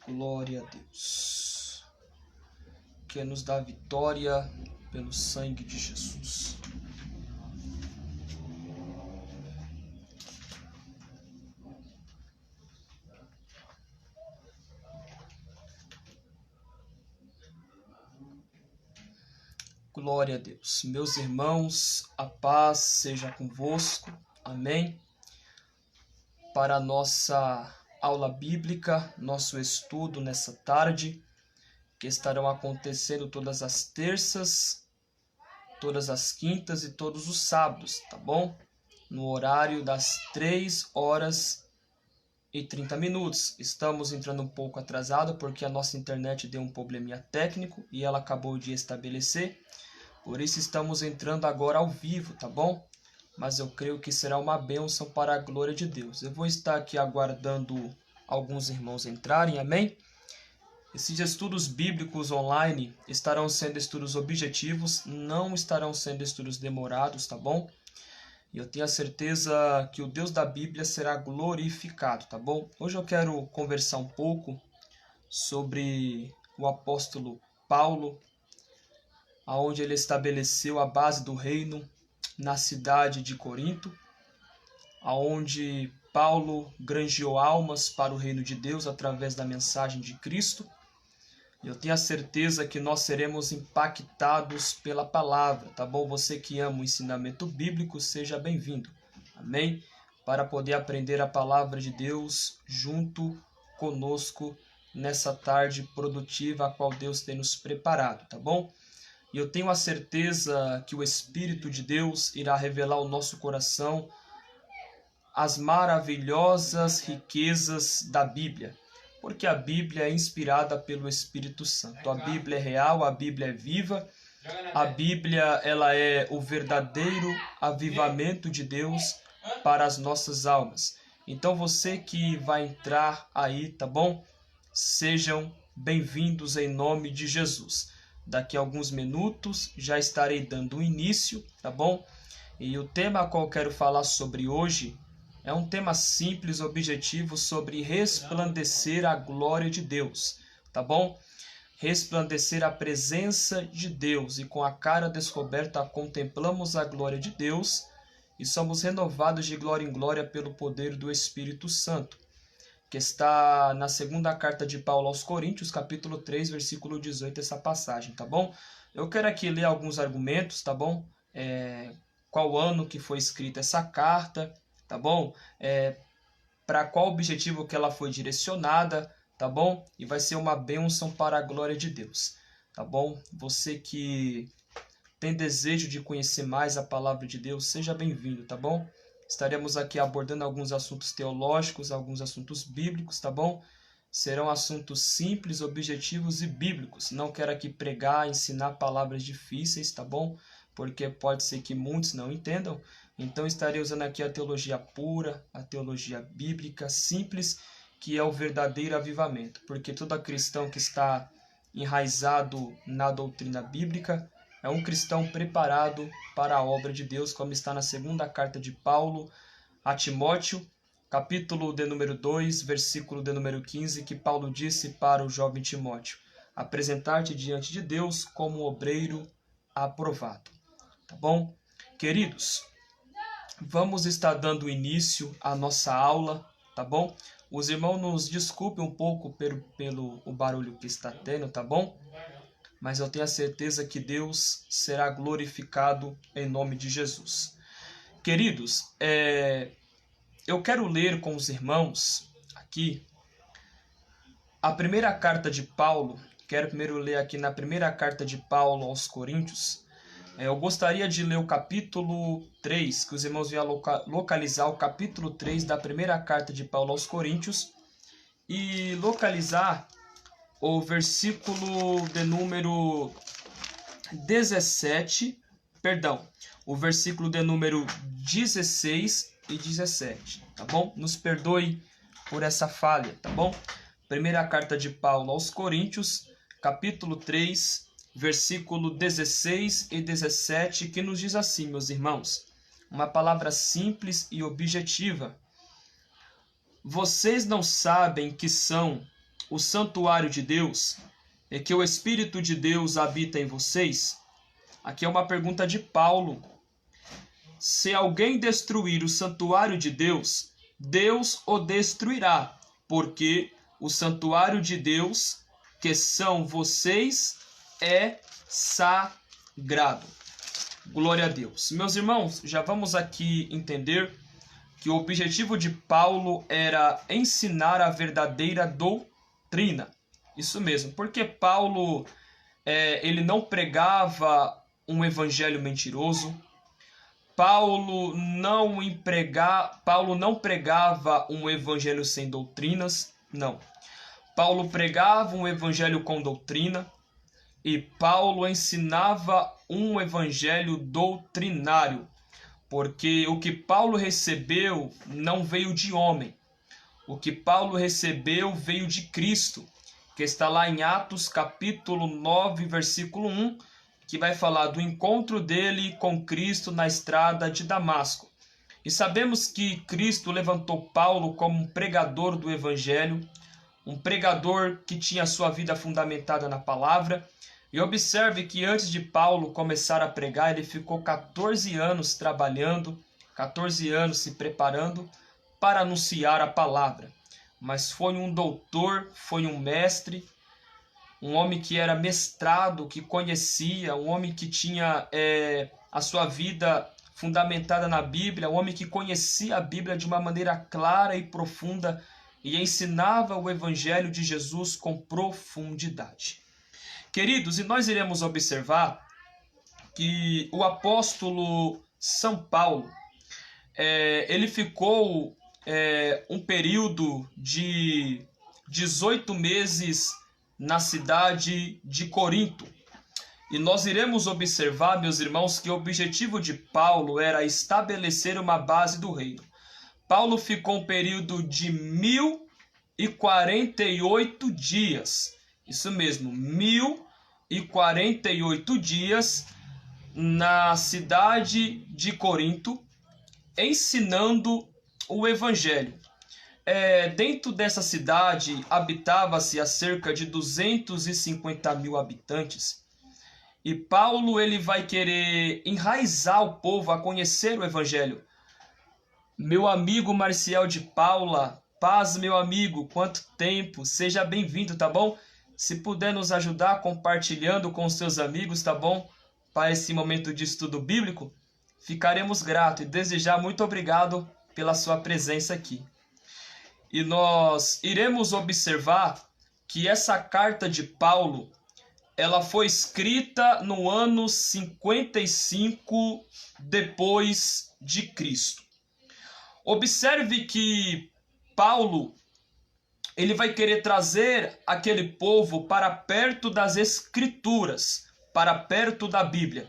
Glória a Deus, que nos dá vitória pelo sangue de Jesus. Glória a Deus. Meus irmãos, a paz seja convosco. Amém. Para a nossa aula bíblica, nosso estudo nessa tarde, que estarão acontecendo todas as terças, todas as quintas e todos os sábados, tá bom? No horário das 3h30. Estamos entrando um pouco atrasado porque a nossa internet deu um probleminha técnico e ela acabou de estabelecer. Por isso estamos entrando agora ao vivo, tá bom? Mas eu creio que será uma bênção para a glória de Deus. Eu vou estar aqui aguardando alguns irmãos entrarem, amém? Esses estudos bíblicos online estarão sendo estudos objetivos, não estarão sendo estudos demorados, tá bom? E eu tenho a certeza que o Deus da Bíblia será glorificado, tá bom? Hoje eu quero conversar um pouco sobre o apóstolo Paulo, onde ele estabeleceu a base do reino na cidade de Corinto, onde Paulo granjeou almas para o reino de Deus através da mensagem de Cristo. Eu tenho a certeza que nós seremos impactados pela palavra, tá bom? Você que ama o ensinamento bíblico, seja bem-vindo, amém? Para poder aprender a palavra de Deus junto conosco nessa tarde produtiva a qual Deus tem nos preparado, tá bom? E eu tenho a certeza que o Espírito de Deus irá revelar ao nosso coração as maravilhosas riquezas da Bíblia. Porque a Bíblia é inspirada pelo Espírito Santo. A Bíblia é real, a Bíblia é viva. A Bíblia ela é o verdadeiro avivamento de Deus para as nossas almas. Então você que vai entrar aí, tá bom? Sejam bem-vindos em nome de Jesus. Daqui a alguns minutos já estarei dando início, tá bom? E o tema a qual eu quero falar sobre hoje é um tema simples, objetivo, sobre resplandecer a glória de Deus, tá bom? Resplandecer a presença de Deus, e com a cara descoberta contemplamos a glória de Deus e somos renovados de glória em glória pelo poder do Espírito Santo, que está na segunda carta de Paulo aos Coríntios, capítulo 3, versículo 18, essa passagem, tá bom? Eu quero aqui ler alguns argumentos, tá bom? Qual ano que foi escrita essa carta, tá bom? Para qual objetivo que ela foi direcionada, tá bom? E vai ser uma bênção para a glória de Deus, tá bom? Você que tem desejo de conhecer mais a palavra de Deus, seja bem-vindo, tá bom? Estaremos aqui abordando alguns assuntos teológicos, alguns assuntos bíblicos, tá bom? Serão assuntos simples, objetivos e bíblicos. Não quero aqui pregar, ensinar palavras difíceis, tá bom? Porque pode ser que muitos não entendam. Então estarei usando aqui a teologia pura, a teologia bíblica, simples, que é o verdadeiro avivamento. Porque todo cristão que está enraizado na doutrina bíblica é um cristão preparado para a obra de Deus, como está na segunda carta de Paulo a Timóteo, capítulo de número 2, versículo de número 15, que Paulo disse para o jovem Timóteo: apresentar-te diante de Deus como obreiro aprovado. Tá bom? Queridos, vamos estar dando início à nossa aula, tá bom? Os irmãos nos desculpem um pouco pelo barulho que está tendo, tá bom? Mas eu tenho a certeza que Deus será glorificado em nome de Jesus. Queridos, eu quero ler com os irmãos aqui a primeira carta de Paulo. Quero primeiro ler aqui na primeira carta de Paulo aos Coríntios. Eu gostaria de ler o capítulo 3, que os irmãos venham localizar o capítulo 3 da primeira carta de Paulo aos Coríntios e localizar o versículo de número 17, o versículo de número 16 e 17, tá bom? Nos perdoe por essa falha, tá bom? Primeira carta de Paulo aos Coríntios, capítulo 3, versículo 16 e 17, que nos diz assim, meus irmãos, uma palavra simples e objetiva. Vocês não sabem que são o santuário de Deus e que o Espírito de Deus habita em vocês? Aqui é uma pergunta de Paulo. Se alguém destruir o santuário de Deus, Deus o destruirá, porque o santuário de Deus, que são vocês, é sagrado. Glória a Deus. Meus irmãos, já vamos aqui entender que o objetivo de Paulo era ensinar a verdadeira doutrina. Isso mesmo, porque Paulo ele não pregava um evangelho mentiroso. Paulo não pregava um evangelho sem doutrinas, não. Paulo pregava um evangelho com doutrina e Paulo ensinava um evangelho doutrinário, porque o que Paulo recebeu não veio de homem. O que Paulo recebeu veio de Cristo, que está lá em Atos capítulo 9, versículo 1, que vai falar do encontro dele com Cristo na estrada de Damasco. E sabemos que Cristo levantou Paulo como um pregador do evangelho, um pregador que tinha sua vida fundamentada na palavra. E observe que antes de Paulo começar a pregar, ele ficou 14 anos trabalhando, 14 anos se preparando para anunciar a palavra. Mas foi um doutor, foi um mestre, um homem que era mestrado, que conhecia, um homem que tinha a sua vida fundamentada na Bíblia, um homem que conhecia a Bíblia de uma maneira clara e profunda e ensinava o Evangelho de Jesus com profundidade. Queridos, e nós iremos observar que o apóstolo São Paulo, ele ficou um período de 18 meses na cidade de Corinto. E nós iremos observar, meus irmãos, que o objetivo de Paulo era estabelecer uma base do reino. Paulo ficou um período de 1048 dias. Isso mesmo, 1048 dias na cidade de Corinto, ensinando o Evangelho. Dentro dessa cidade habitava-se a cerca de 250 mil habitantes. E Paulo ele vai querer enraizar o povo a conhecer o Evangelho. Meu amigo Marcial de Paula, paz, meu amigo, quanto tempo, seja bem-vindo, tá bom? Se puder nos ajudar compartilhando com seus amigos, tá bom? Para esse momento de estudo bíblico, ficaremos gratos e desejar muito obrigado pela sua presença aqui. E nós iremos observar que essa carta de Paulo, ela foi escrita no ano 55 depois de Cristo. Observe que Paulo, ele vai querer trazer aquele povo para perto das Escrituras, para perto da Bíblia.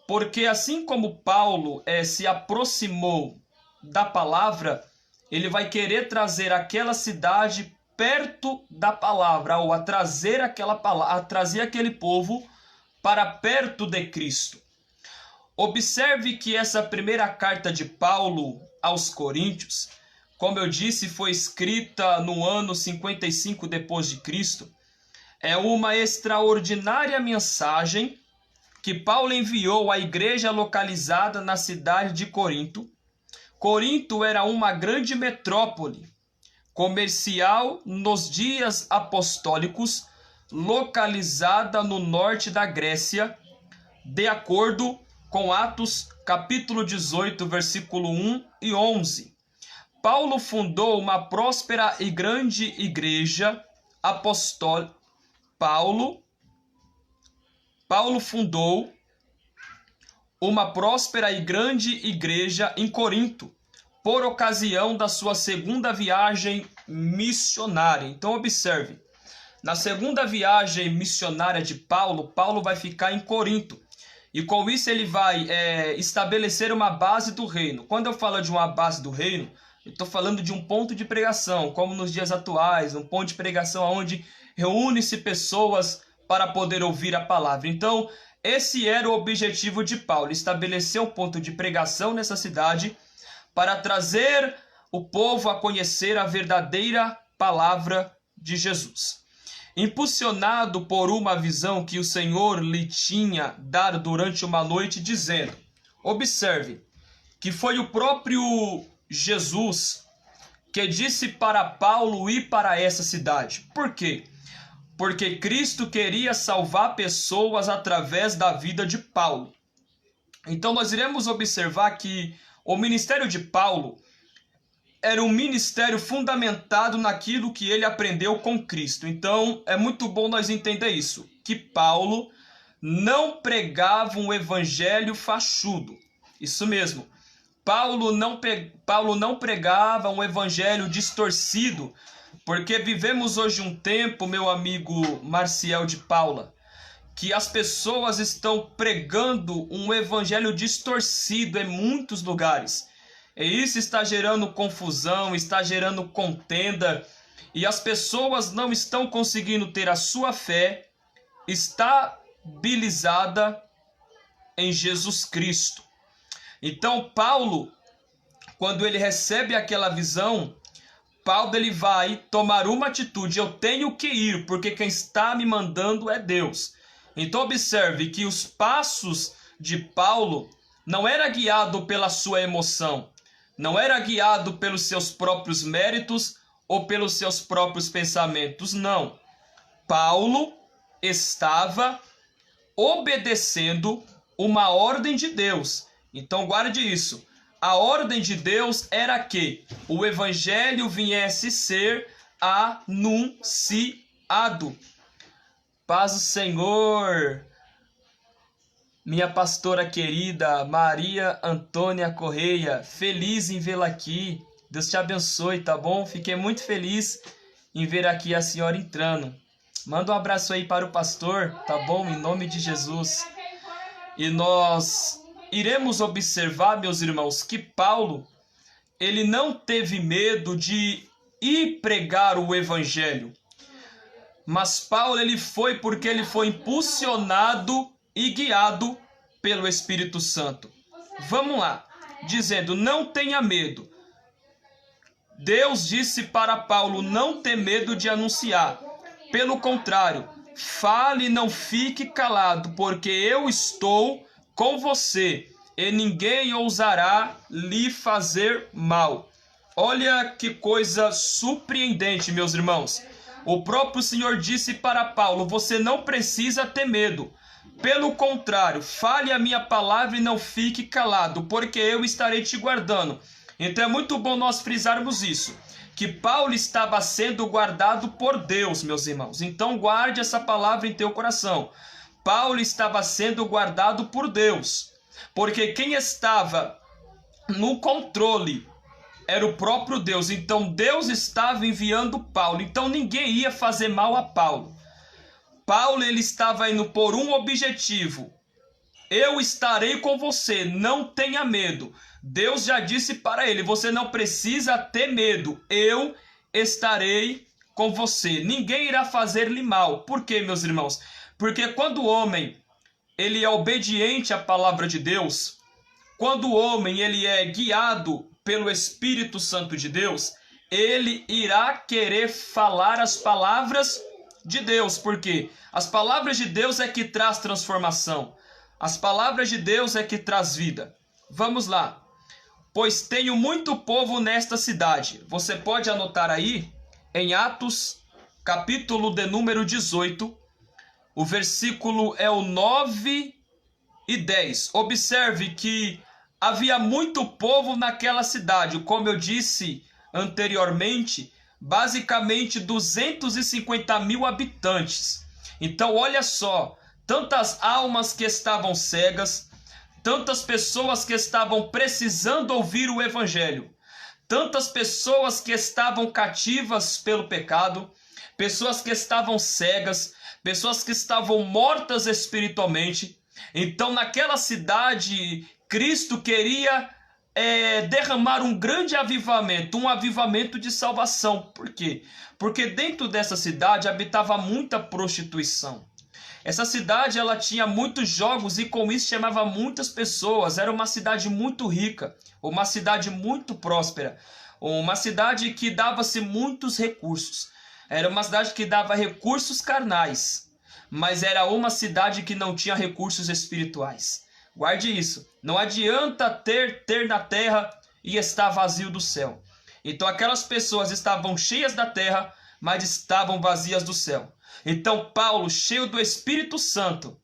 Porque assim como Paulo se aproximou da palavra, ele vai querer trazer aquela cidade perto da palavra, ou a trazer aquele povo para perto de Cristo. Observe que essa primeira carta de Paulo aos Coríntios, como eu disse, foi escrita no ano 55 depois de Cristo. É uma extraordinária mensagem que Paulo enviou à igreja localizada na cidade de Corinto. Corinto era uma grande metrópole comercial nos dias apostólicos, localizada no norte da Grécia, de acordo com Atos capítulo 18, versículo 1 e 11. Paulo fundou uma próspera e grande igreja apostólica. Paulo fundou uma próspera e grande igreja em Corinto, por ocasião da sua segunda viagem missionária. Então observe, na segunda viagem missionária de Paulo, Paulo vai ficar em Corinto. E com isso ele vai estabelecer uma base do reino. Quando eu falo de uma base do reino, eu estou falando de um ponto de pregação, como nos dias atuais, um ponto de pregação onde reúne-se pessoas para poder ouvir a palavra. Então, esse era o objetivo de Paulo, estabelecer um ponto de pregação nessa cidade para trazer o povo a conhecer a verdadeira palavra de Jesus. Impulsionado por uma visão que o Senhor lhe tinha dado durante uma noite, dizendo, observe, que foi o próprio Jesus que disse para Paulo ir para essa cidade. Por quê? Porque Cristo queria salvar pessoas através da vida de Paulo. Então nós iremos observar que o ministério de Paulo era um ministério fundamentado naquilo que ele aprendeu com Cristo. Então é muito bom nós entender isso, que Paulo não pregava um evangelho fachudo. Isso mesmo. Paulo não pregava um evangelho distorcido, porque vivemos hoje um tempo, meu amigo Marcial de Paula, que as pessoas estão pregando um evangelho distorcido em muitos lugares. E isso está gerando confusão, está gerando contenda, e as pessoas não estão conseguindo ter a sua fé estabilizada em Jesus Cristo. Então Paulo, quando ele recebe aquela visão, Paulo ele vai tomar uma atitude, eu tenho que ir, porque quem está me mandando é Deus. Então observe que os passos de Paulo não era guiado pela sua emoção, não era guiado pelos seus próprios méritos ou pelos seus próprios pensamentos, não. Paulo estava obedecendo uma ordem de Deus. Então guarde isso. A ordem de Deus era que o evangelho viesse ser anunciado. Paz do Senhor, minha pastora querida Maria Antônia Correia, feliz em vê-la aqui. Deus te abençoe, tá bom? Fiquei muito feliz em ver aqui a senhora entrando. Manda um abraço aí para o pastor, tá bom? Em nome de Jesus. E nós iremos observar, meus irmãos, que Paulo, ele não teve medo de ir pregar o evangelho. Mas Paulo, ele foi porque ele foi impulsionado e guiado pelo Espírito Santo. Vamos lá, dizendo, não tenha medo. Deus disse para Paulo não ter medo de anunciar. Pelo contrário, fale e não fique calado, porque eu estou com você e ninguém ousará lhe fazer mal. Olha que coisa surpreendente, meus irmãos. O próprio Senhor disse para Paulo, você não precisa ter medo. Pelo contrário, fale a minha palavra e não fique calado, porque eu estarei te guardando. Então é muito bom nós frisarmos isso, que Paulo estava sendo guardado por Deus, meus irmãos. Então guarde essa palavra em teu coração. Paulo estava sendo guardado por Deus, porque quem estava no controle era o próprio Deus. Então Deus estava enviando Paulo, então ninguém ia fazer mal a Paulo. Paulo ele estava indo por um objetivo, eu estarei com você, não tenha medo. Deus já disse para ele, você não precisa ter medo, eu estarei com você. Ninguém irá fazer-lhe mal. Por quê, meus irmãos? Porque quando o homem ele é obediente à palavra de Deus, quando o homem ele é guiado pelo Espírito Santo de Deus, ele irá querer falar as palavras de Deus. Porque as palavras de Deus é que traz transformação. As palavras de Deus é que traz vida. Vamos lá. Pois tenho muito povo nesta cidade. Você pode anotar aí em Atos, capítulo de número 18. O versículo é o 9 e 10. Observe que havia muito povo naquela cidade. Como eu disse anteriormente, basicamente 250 mil habitantes. Então olha só, tantas almas que estavam cegas, tantas pessoas que estavam precisando ouvir o evangelho, tantas pessoas que estavam cativas pelo pecado, pessoas que estavam cegas, pessoas que estavam mortas espiritualmente. Então naquela cidade Cristo queria derramar um grande avivamento, um avivamento de salvação. Por quê? Porque dentro dessa cidade habitava muita prostituição. Essa cidade ela tinha muitos jogos e com isso chamava muitas pessoas. Era uma cidade muito rica, uma cidade muito próspera, uma cidade que dava-se muitos recursos. Era uma cidade que dava recursos carnais, mas era uma cidade que não tinha recursos espirituais. Guarde isso. Não adianta ter na terra e estar vazio do céu. Então aquelas pessoas estavam cheias da terra, mas estavam vazias do céu. Então Paulo, cheio do Espírito Santo,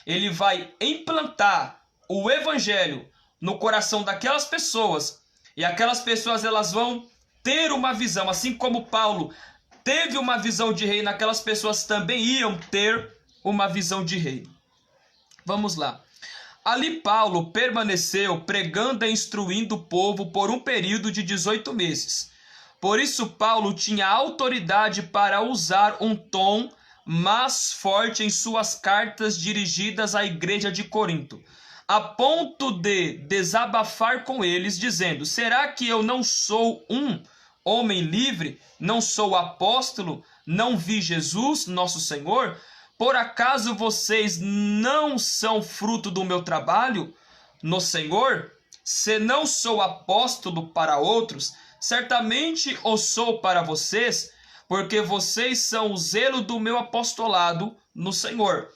ele vai implantar o evangelho no coração daquelas pessoas, e aquelas pessoas elas vão ter uma visão, assim como Paulo teve uma visão de reino, aquelas pessoas também iam ter uma visão de reino. Vamos lá. Ali Paulo permaneceu pregando e instruindo o povo por um período de 18 meses. Por isso Paulo tinha autoridade para usar um tom mais forte em suas cartas dirigidas à igreja de Corinto, a ponto de desabafar com eles, dizendo: será que eu não sou um homem livre? Não sou apóstolo? Não vi Jesus, nosso Senhor? Por acaso vocês não são fruto do meu trabalho no Senhor? Se não sou apóstolo para outros, certamente o sou para vocês, porque vocês são o zelo do meu apostolado no Senhor.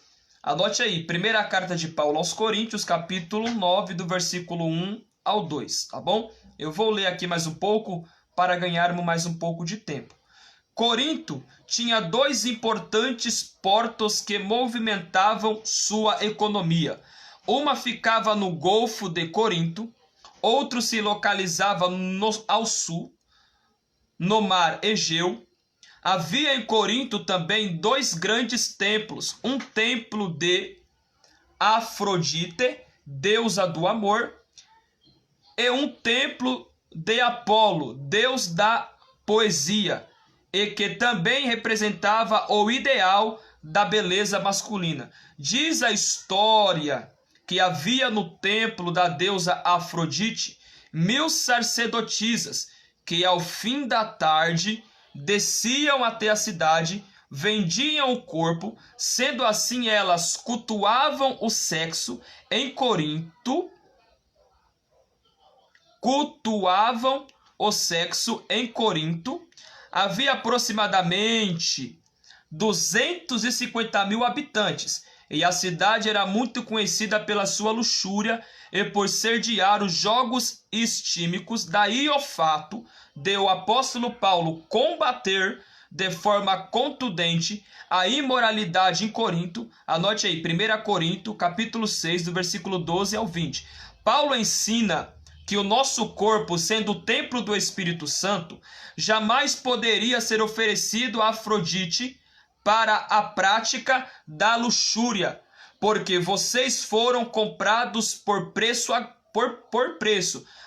Anote aí, primeira carta de Paulo aos Coríntios, capítulo 9, do versículo 1 ao 2, tá bom? Eu vou ler aqui mais um pouco para ganharmos mais um pouco de tempo. Corinto tinha dois importantes portos que movimentavam sua economia. Uma ficava no Golfo de Corinto, outro se localizava ao sul, no mar Egeu. Havia em Corinto também dois grandes templos, um templo de Afrodite, deusa do amor, e um templo de Apolo, deus da poesia, e que também representava o ideal da beleza masculina. Diz a história que havia no templo da deusa Afrodite 1000 sacerdotisas, que ao fim da tarde desciam até a cidade, vendiam o corpo, sendo assim elas cultuavam o sexo em Corinto, havia aproximadamente 250 mil habitantes, e a cidade era muito conhecida pela sua luxúria e por sediar os jogos estímicos. Daí o fato de o apóstolo Paulo combater de forma contundente a imoralidade em Corinto. Anote aí, 1 Corinto, capítulo 6, do versículo 12 ao 20. Paulo ensina que o nosso corpo, sendo o templo do Espírito Santo, jamais poderia ser oferecido a Afrodite para a prática da luxúria, porque vocês foram comprados por preço.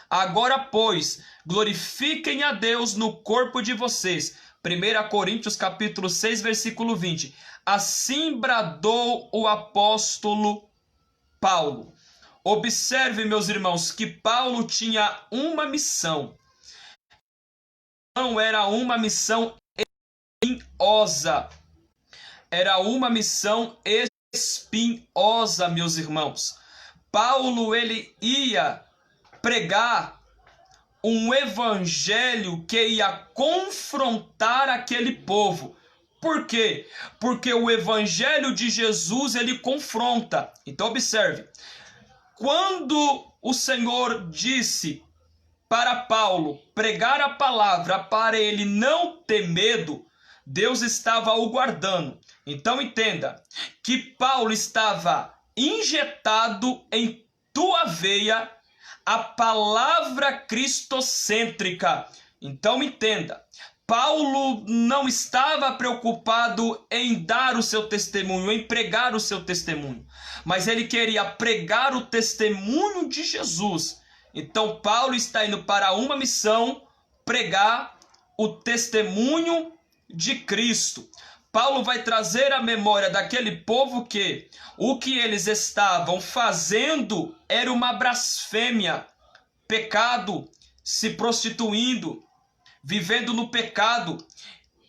Agora, pois, glorifiquem a Deus no corpo de vocês. 1 Coríntios capítulo 6, versículo 20. Assim bradou o apóstolo Paulo. Observe, meus irmãos, que Paulo tinha uma missão. Não era uma missão espinhosa. Era uma missão espinhosa, meus irmãos. Paulo, ele ia pregar um evangelho que ia confrontar aquele povo. Por quê? Porque o evangelho de Jesus, ele confronta. Então observe, quando o Senhor disse para Paulo pregar a palavra para ele não ter medo, Deus estava o guardando. Então entenda que Paulo estava injetado em tua veia a palavra cristocêntrica. Então entenda, Paulo não estava preocupado em dar o seu testemunho, em pregar o seu testemunho, mas ele queria pregar o testemunho de Jesus. Então Paulo está indo para uma missão, pregar o testemunho de Cristo. Paulo vai trazer à memória daquele povo que o que eles estavam fazendo era uma blasfêmia, pecado, se prostituindo, vivendo no pecado,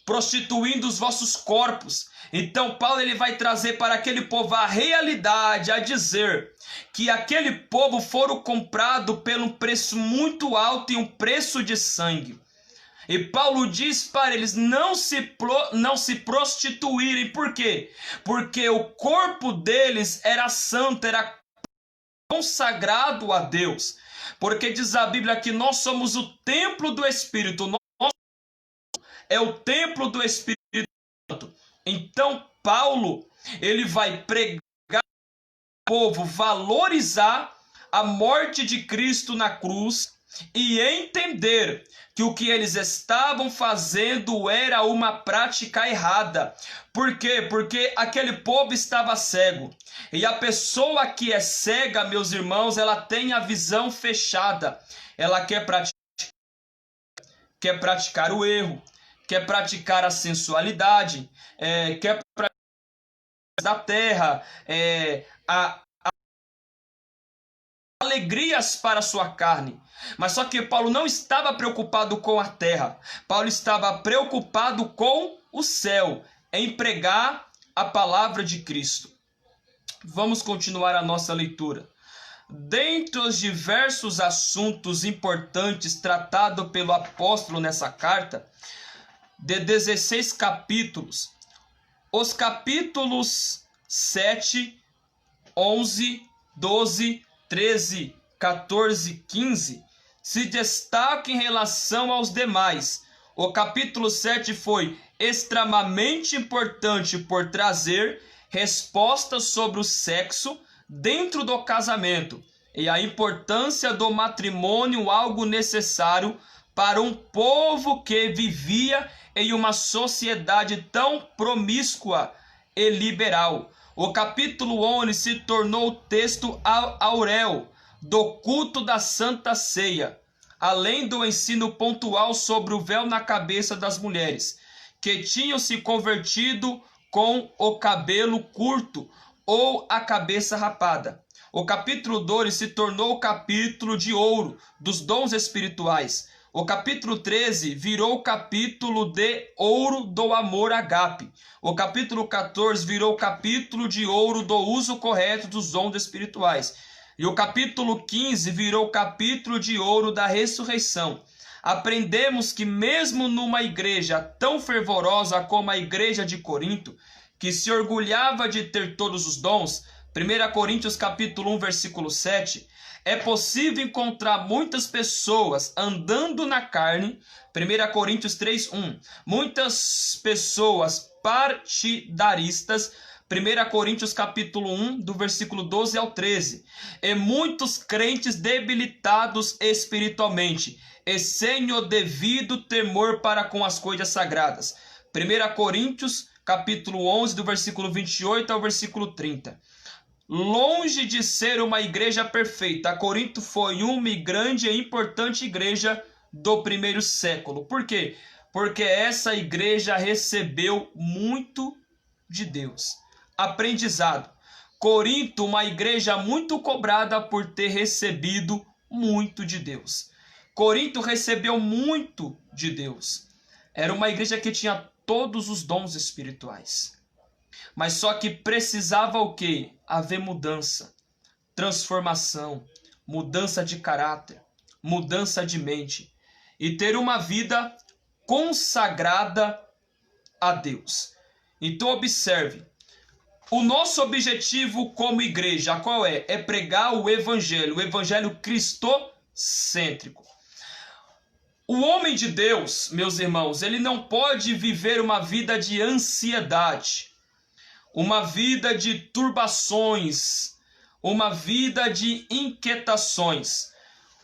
prostituindo os vossos corpos. Então Paulo ele vai trazer para aquele povo a realidade, a dizer que aquele povo foram comprado pelo preço muito alto e um preço de sangue. E Paulo diz para eles não se prostituírem. Por quê? Porque o corpo deles era santo, era consagrado a Deus. Porque diz a Bíblia que nós somos o templo do Espírito. Nós é o templo do Espírito Santo. Então Paulo, ele vai pregar ao povo, valorizar a morte de Cristo na cruz e entender que o que eles estavam fazendo era uma prática errada. Por quê? Porque aquele povo estava cego. E a pessoa que é cega, meus irmãos, ela tem a visão fechada. Ela quer praticar o erro, quer praticar a sensualidade, quer praticar da terra, alegrias para a sua carne. Mas só que Paulo não estava preocupado com a terra. Paulo estava preocupado com o céu, em pregar a palavra de Cristo. Vamos continuar a nossa leitura. Dentre os diversos assuntos importantes tratados pelo apóstolo nessa carta, de 16 capítulos, os capítulos 7, 11, 12, 13, 14, 15 se destacam em relação aos demais. O capítulo 7 foi extremamente importante por trazer respostas sobre o sexo dentro do casamento e a importância do matrimônio, algo necessário para um povo que vivia em uma sociedade tão promíscua e liberal. O capítulo 11 se tornou o texto áureo do culto da Santa Ceia, além do ensino pontual sobre o véu na cabeça das mulheres, que tinham se convertido com o cabelo curto ou a cabeça rapada. O capítulo 12 se tornou o capítulo de ouro dos dons espirituais. O capítulo 13 virou o capítulo de ouro do amor ágape. O capítulo 14 virou o capítulo de ouro do uso correto dos dons espirituais. E o capítulo 15 virou o capítulo de ouro da ressurreição. Aprendemos que mesmo numa igreja tão fervorosa como a igreja de Corinto, que se orgulhava de ter todos os dons, 1 Coríntios capítulo 1, versículo 7, é possível encontrar muitas pessoas andando na carne, 1 Coríntios 3, 1, muitas pessoas partidaristas, 1 Coríntios capítulo 1, do versículo 12 ao 13, e muitos crentes debilitados espiritualmente, e sem o devido temor para com as coisas sagradas. 1 Coríntios capítulo 11, do versículo 28 ao versículo 30. Longe de ser uma igreja perfeita, Corinto foi uma grande e importante igreja do primeiro século. Por quê? Porque essa igreja recebeu muito de Deus. Aprendizado. Corinto, uma igreja muito cobrada por ter recebido muito de Deus. Corinto recebeu muito de Deus. Era uma igreja que tinha todos os dons espirituais. Mas só que precisava o quê? Haver mudança, transformação, mudança de caráter, mudança de mente e ter uma vida consagrada a Deus. Então observe, o nosso objetivo como igreja, qual é? É pregar o evangelho cristocêntrico. O homem de Deus, meus irmãos, ele não pode viver uma vida de ansiedade, uma vida de turbações, uma vida de inquietações.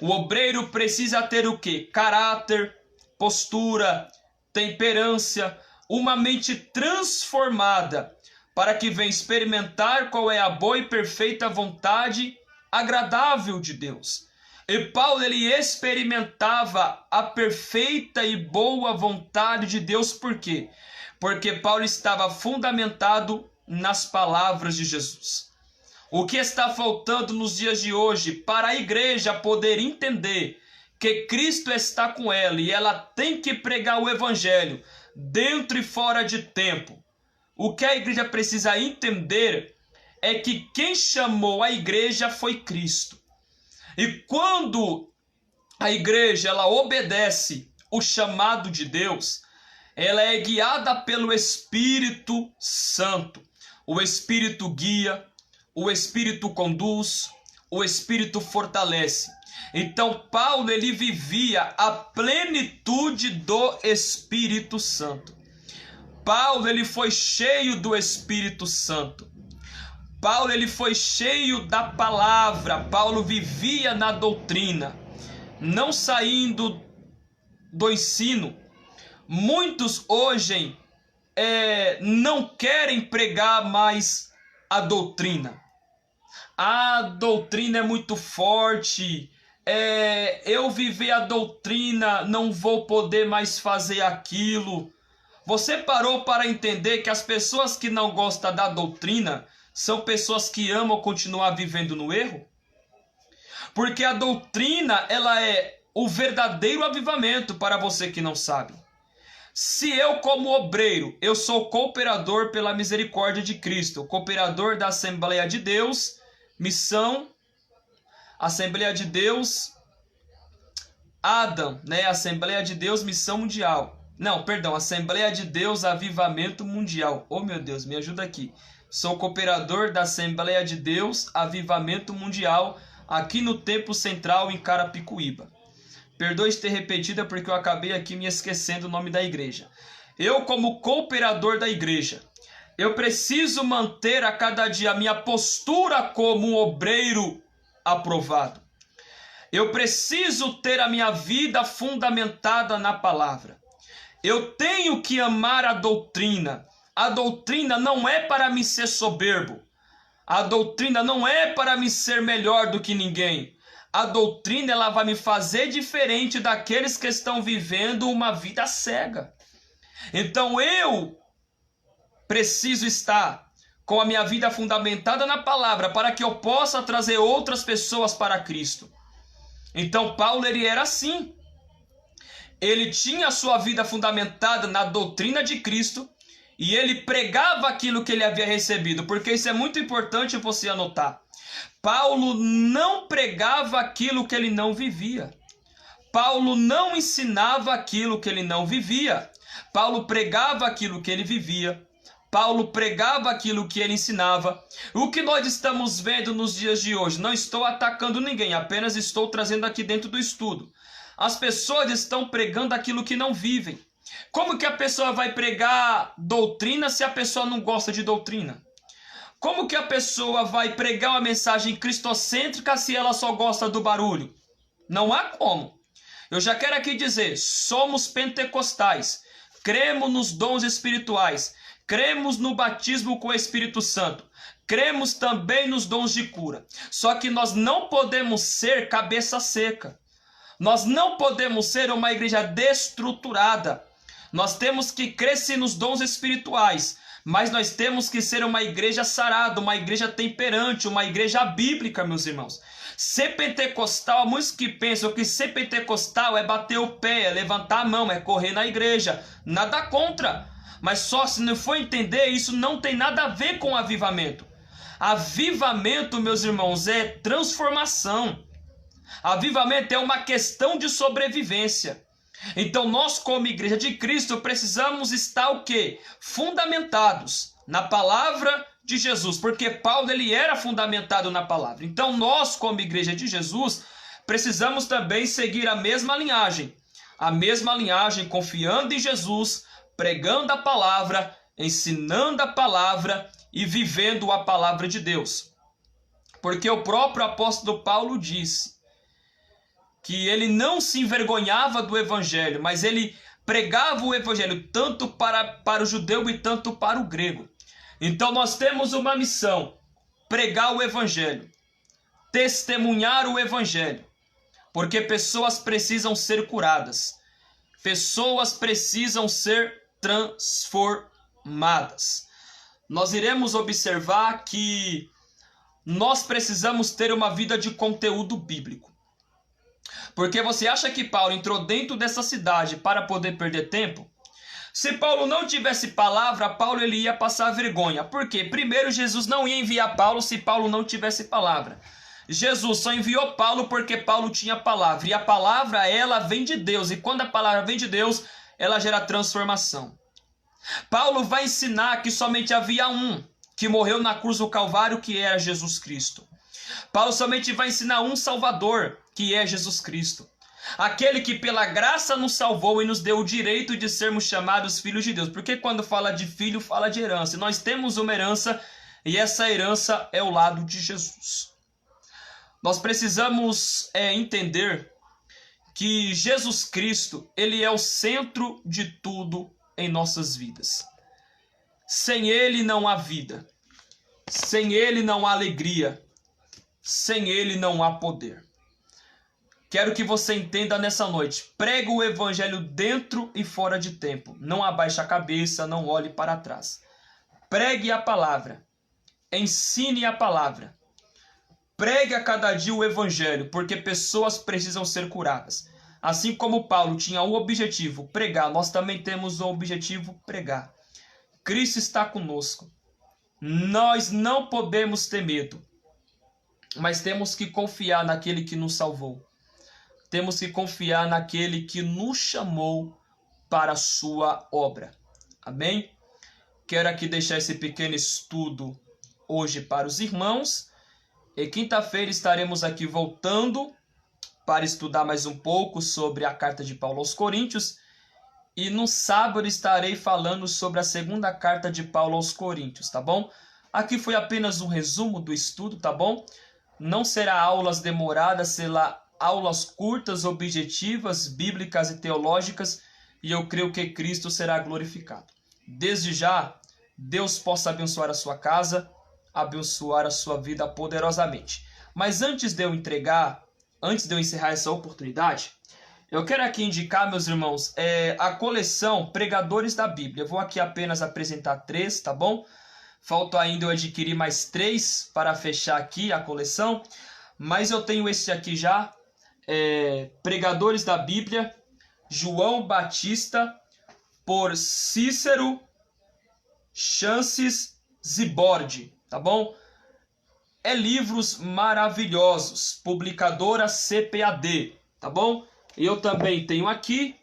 O obreiro precisa ter o quê? Caráter, postura, temperança, uma mente transformada, para que venha experimentar qual é a boa e perfeita vontade agradável de Deus. E Paulo, ele experimentava a perfeita e boa vontade de Deus. Por quê? Porque Paulo estava fundamentado nas palavras de Jesus. O que está faltando nos dias de hoje para a igreja poder entender que Cristo está com ela e ela tem que pregar o evangelho dentro e fora de tempo. O que a igreja precisa entender é que quem chamou a igreja foi Cristo. E quando a igreja ela obedece o chamado de Deus, ela é guiada pelo Espírito Santo. O Espírito guia, o Espírito conduz, o Espírito fortalece. Então Paulo, ele vivia a plenitude do Espírito Santo. Paulo, ele foi cheio do Espírito Santo. Paulo, ele foi cheio da palavra. Paulo vivia na doutrina, não saindo do ensino. Muitos hoje não querem pregar mais a doutrina. A doutrina é muito forte. Eu viver a doutrina, não vou poder mais fazer aquilo. Você parou para entender que as pessoas que não gostam da doutrina são pessoas que amam continuar vivendo no erro? Porque a doutrina, ela é o verdadeiro avivamento, para você que não sabe. Se eu, como obreiro, eu sou cooperador pela misericórdia de Cristo, cooperador da Assembleia de Deus, missão, Assembleia de Deus, Adam, né? Assembleia de Deus, missão mundial. Não, perdão, Assembleia de Deus, avivamento mundial. Oh, meu Deus, me ajuda aqui. Sou cooperador da Assembleia de Deus, avivamento mundial, aqui no Templo Central, em Carapicuíba. Perdoe ter repetido, porque eu acabei aqui me esquecendo o nome da igreja. Eu, como cooperador da igreja, eu preciso manter a cada dia a minha postura como um obreiro aprovado. Eu preciso ter a minha vida fundamentada na palavra. Eu tenho que amar a doutrina. A doutrina não é para me ser soberbo. A doutrina não é para me ser melhor do que ninguém. A doutrina, ela vai me fazer diferente daqueles que estão vivendo uma vida cega. Então eu preciso estar com a minha vida fundamentada na palavra para que eu possa trazer outras pessoas para Cristo. Então Paulo, ele era assim. Ele tinha a sua vida fundamentada na doutrina de Cristo e ele pregava aquilo que ele havia recebido, porque isso é muito importante você anotar. Paulo não pregava aquilo que ele não vivia. Paulo não ensinava aquilo que ele não vivia. Paulo pregava aquilo que ele vivia. Paulo pregava aquilo que ele ensinava. O que nós estamos vendo nos dias de hoje? Não estou atacando ninguém, apenas estou trazendo aqui dentro do estudo. As pessoas estão pregando aquilo que não vivem. Como que a pessoa vai pregar doutrina se a pessoa não gosta de doutrina? Como que a pessoa vai pregar uma mensagem cristocêntrica se ela só gosta do barulho? Não há como. Eu já quero aqui dizer, somos pentecostais, cremos nos dons espirituais, cremos no batismo com o Espírito Santo, cremos também nos dons de cura. Só que nós não podemos ser cabeça seca. Nós não podemos ser uma igreja destruturada. Nós temos que crescer nos dons espirituais, mas nós temos que ser uma igreja sarada, uma igreja temperante, uma igreja bíblica, meus irmãos. Ser pentecostal, há muitos que pensam que ser pentecostal é bater o pé, é levantar a mão, é correr na igreja. Nada contra. Mas só se não for entender, isso não tem nada a ver com avivamento. Avivamento, meus irmãos, é transformação. Avivamento é uma questão de sobrevivência. Então nós, como igreja de Cristo, precisamos estar o quê? Fundamentados na palavra de Jesus, porque Paulo, ele era fundamentado na palavra. Então nós, como igreja de Jesus, precisamos também seguir a mesma linhagem, confiando em Jesus, pregando a palavra, ensinando a palavra e vivendo a palavra de Deus. Porque o próprio apóstolo Paulo disse que ele não se envergonhava do evangelho, mas ele pregava o evangelho tanto para o judeu e tanto para o grego. Então nós temos uma missão: pregar o evangelho, testemunhar o evangelho, porque pessoas precisam ser curadas, pessoas precisam ser transformadas. Nós iremos observar que nós precisamos ter uma vida de conteúdo bíblico. Porque você acha que Paulo entrou dentro dessa cidade para poder perder tempo? Se Paulo não tivesse palavra, Paulo ele ia passar vergonha. Por quê? Primeiro, Jesus não ia enviar Paulo se Paulo não tivesse palavra. Jesus só enviou Paulo porque Paulo tinha a palavra. E a palavra, ela vem de Deus. E quando a palavra vem de Deus, ela gera transformação. Paulo vai ensinar que somente havia um que morreu na cruz do Calvário, que era Jesus Cristo. Paulo somente vai ensinar um Salvador, que é Jesus Cristo. Aquele que pela graça nos salvou e nos deu o direito de sermos chamados filhos de Deus. Porque quando fala de filho, fala de herança. E nós temos uma herança, e essa herança é o lado de Jesus. Nós precisamos entender que Jesus Cristo, ele é o centro de tudo em nossas vidas. Sem ele não há vida. Sem ele não há alegria. Sem ele não há poder. Quero que você entenda nessa noite. Prega o evangelho dentro e fora de tempo. Não abaixe a cabeça, não olhe para trás. Pregue a palavra. Ensine a palavra. Pregue a cada dia o evangelho, porque pessoas precisam ser curadas. Assim como Paulo tinha o objetivo pregar, nós também temos o objetivo pregar. Cristo está conosco. Nós não podemos ter medo, mas temos que confiar naquele que nos salvou. Temos que confiar naquele que nos chamou para a sua obra. Amém? Quero aqui deixar esse pequeno estudo hoje para os irmãos. E quinta-feira estaremos aqui voltando para estudar mais um pouco sobre a carta de Paulo aos Coríntios. E no sábado estarei falando sobre a segunda carta de Paulo aos Coríntios, tá bom? Aqui foi apenas um resumo do estudo, tá bom? Não será aulas demoradas, será aulas curtas, objetivas, bíblicas e teológicas, e eu creio que Cristo será glorificado. Desde já, Deus possa abençoar a sua casa, abençoar a sua vida poderosamente. Mas antes de eu encerrar essa oportunidade, eu quero aqui indicar, meus irmãos, a coleção Pregadores da Bíblia. Eu vou aqui apenas apresentar 3, tá bom? Falta ainda eu adquirir mais 3 para fechar aqui a coleção. Mas eu tenho esse aqui já, Pregadores da Bíblia, João Batista, por Cícero Chances Zibord, tá bom? Livros maravilhosos, publicadora CPAD, tá bom? Eu também tenho aqui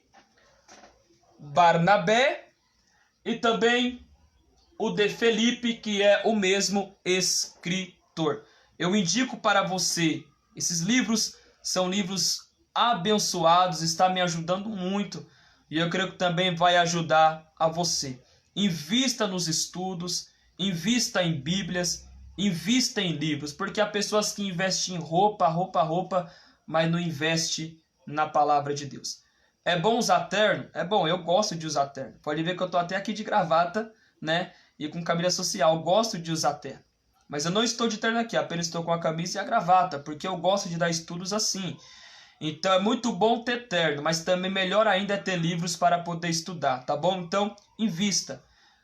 Barnabé e também o de Felipe, que é o mesmo escritor. Eu indico para você, esses livros são livros abençoados, está me ajudando muito e eu creio que também vai ajudar a você. Invista nos estudos, invista em bíblias, invista em livros, porque há pessoas que investem em roupa, mas não investem na palavra de Deus. É bom usar terno? É bom, eu gosto de usar terno. Pode ver que eu estou até aqui de gravata, né? E com camisa social, eu gosto de usar terno. Mas eu não estou de terno aqui, apenas estou com a camisa e a gravata, porque eu gosto de dar estudos assim. Então é muito bom ter terno, mas também melhor ainda é ter livros para poder estudar, tá bom? Então, invista.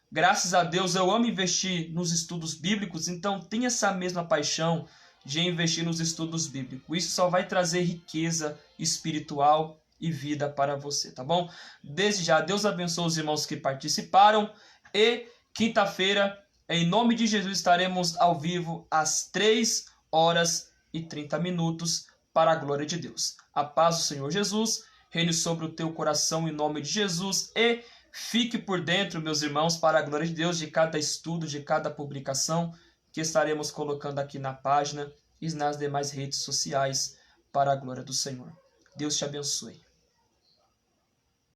Graças a Deus eu amo investir nos estudos bíblicos, então tenha essa mesma paixão de investir nos estudos bíblicos. Isso só vai trazer riqueza espiritual e vida para você, tá bom? Desde já, Deus abençoe os irmãos que participaram e quinta-feira, em nome de Jesus, estaremos ao vivo às 3h30 para a glória de Deus. A paz do Senhor Jesus reine sobre o teu coração em nome de Jesus e fique por dentro, meus irmãos, para a glória de Deus, de cada estudo, de cada publicação que estaremos colocando aqui na página e nas demais redes sociais para a glória do Senhor. Deus te abençoe.